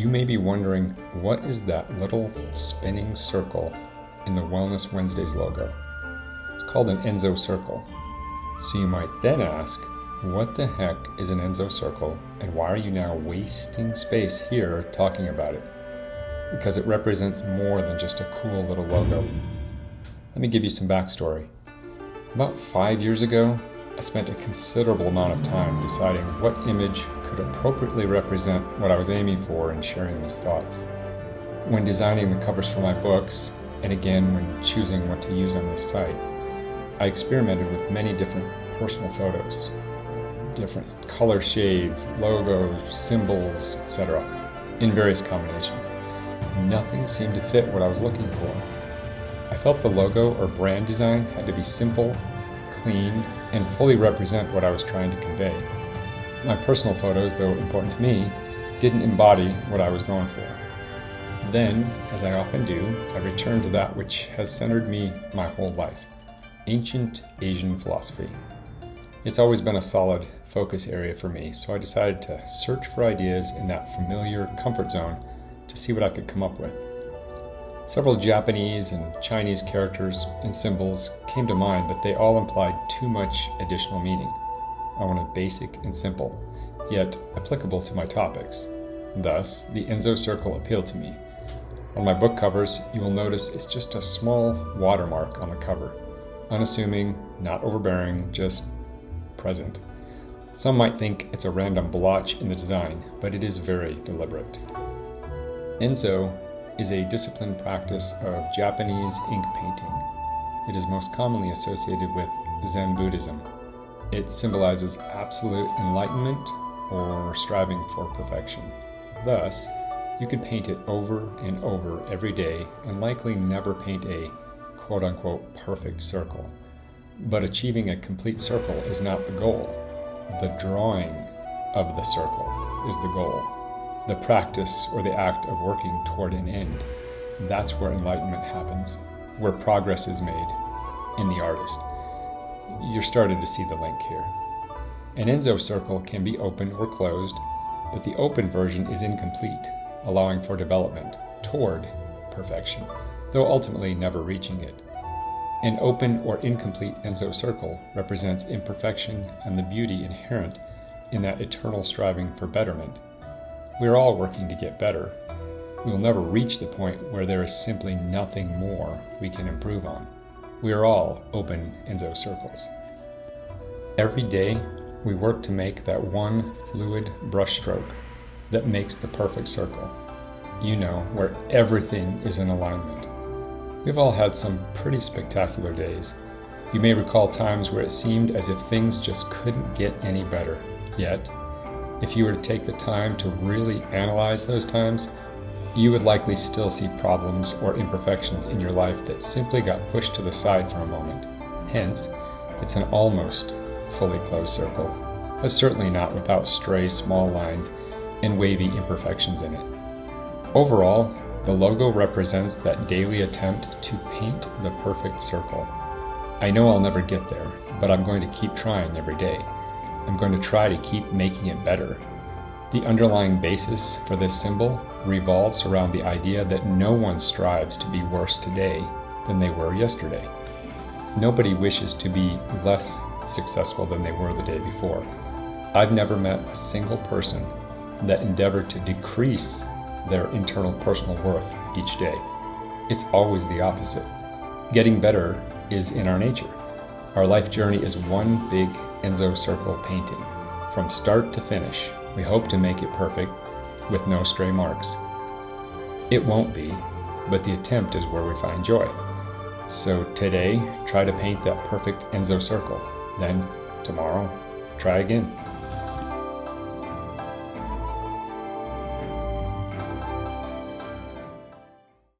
You may be wondering, what is that little spinning circle in the Wellness Wednesdays logo? It's called an Enso Circle. So you might then ask, what the heck is an Enso Circle, and why are you now wasting space here talking about it? Because it represents more than just a cool little logo. Let me give you some backstory. About 5 years ago, I spent a considerable amount of time deciding what image could appropriately represent what I was aiming for in sharing these thoughts. When designing the covers for my books, and again when choosing what to use on this site, I experimented with many different personal photos, different color shades, logos, symbols, etc., in various combinations. Nothing seemed to fit what I was looking for. I felt the logo or brand design had to be simple, clean, and fully represent what I was trying to convey. My personal photos, though important to me, didn't embody what I was going for. Then, as I often do, I returned to that which has centered me my whole life: ancient Asian philosophy. It's always been a solid focus area for me, so I decided to search for ideas in that familiar comfort zone to see what I could come up with. Several Japanese and Chinese characters and symbols came to mind, but they all implied too much additional meaning. I wanted basic and simple, yet applicable to my topics. Thus, the Enso Circle appealed to me. On my book covers, you will notice it's just a small watermark on the cover. Unassuming, not overbearing, just present. Some might think it's a random blotch in the design, but it is very deliberate. Enso is a disciplined practice of Japanese ink painting. It is most commonly associated with Zen Buddhism. It symbolizes absolute enlightenment or striving for perfection. Thus, you could paint it over and over every day and likely never paint a quote-unquote perfect circle. But achieving a complete circle is not the goal. The drawing of the circle is the goal. The practice or the act of working toward an end. That's where enlightenment happens, where progress is made in the artist. You're starting to see the link here. An Enso circle can be open or closed, but the open version is incomplete, allowing for development toward perfection, though ultimately never reaching it. An open or incomplete Enso circle represents imperfection and the beauty inherent in that eternal striving for betterment. We are all working to get better. We will never reach the point where there is simply nothing more we can improve on. We are all open Enso circles. Every day, we work to make that one fluid brushstroke that makes the perfect circle. You know, where everything is in alignment. We've all had some pretty spectacular days. You may recall times where it seemed as if things just couldn't get any better. Yet, if you were to take the time to really analyze those times, you would likely still see problems or imperfections in your life that simply got pushed to the side for a moment. Hence, it's an almost fully closed circle, but certainly not without stray small lines and wavy imperfections in it. Overall, the logo represents that daily attempt to paint the perfect circle. I know I'll never get there, but I'm going to keep trying every day. I'm going to try to keep making it better. The underlying basis for this symbol revolves around the idea that no one strives to be worse today than they were yesterday. Nobody wishes to be less successful than they were the day before. I've never met a single person that endeavored to decrease their internal personal worth each day. It's always the opposite. Getting better is in our nature. Our life journey is one big Enso circle painting. From start to finish, we hope to make it perfect with no stray marks. It won't be, but the attempt is where we find joy. So today, try to paint that perfect Enso circle. Then, tomorrow, try again.